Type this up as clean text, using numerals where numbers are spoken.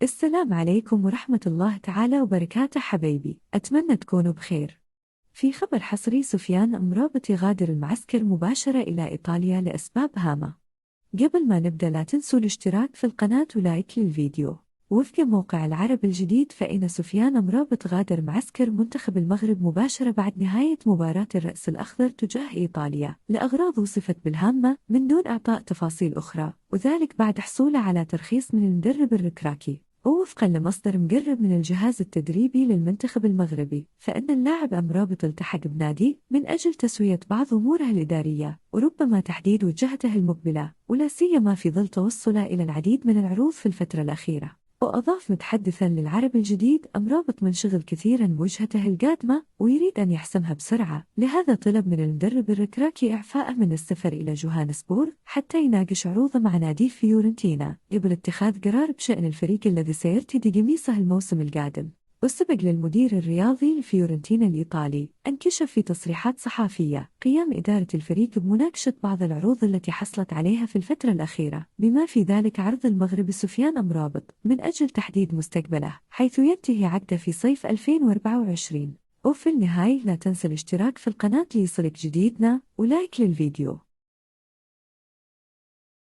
السلام عليكم ورحمة الله تعالى وبركاته حبايبي، أتمنى تكونوا بخير. في خبر حصري: سفيان أمرابط يغادر المعسكر مباشرة إلى إيطاليا لأسباب هامة. قبل ما نبدأ لا تنسوا الاشتراك في القناة ولايك للفيديو. وفق موقع العرب الجديد، فإن سفيان أمرابط غادر معسكر منتخب المغرب مباشرة بعد نهاية مباراة الرأس الأخضر تجاه إيطاليا لأغراض وصفت بالهامة من دون إعطاء تفاصيل أخرى، وذلك بعد حصوله على ترخيص من المدرب الركراكي. ووفقا لمصدر مقرب من الجهاز التدريبي للمنتخب المغربي، فإن اللاعب أمرابط التحق بنادي من أجل تسوية بعض أموره الإدارية وربما تحديد وجهته المقبلة، ولا سيما في ظل توصله إلى العديد من العروض في الفترة الأخيرة. وأضاف متحدثاً للعرب الجديد: أمرابط منشغل كثيراً بوجهته القادمة ويريد أن يحسمها بسرعة، لهذا طلب من المدرب الركراكي إعفائه من السفر إلى جوهانسبورغ حتى يناقش عروضه مع نادي فيورنتينا قبل اتخاذ قرار بشأن الفريق الذي سيرتدي قميصه الموسم القادم. وسبق للمدير الرياضي لفيورنتينا الإيطالي أن كشف في تصريحات صحفية قيام إدارة الفريق بمناقشة بعض العروض التي حصلت عليها في الفترة الأخيرة، بما في ذلك عرض المغربي سفيان أمرابط من أجل تحديد مستقبله، حيث ينتهي عقده في صيف 2024. وفي النهاية لا تنسى الاشتراك في القناة ليصلك جديدنا ولايك للفيديو.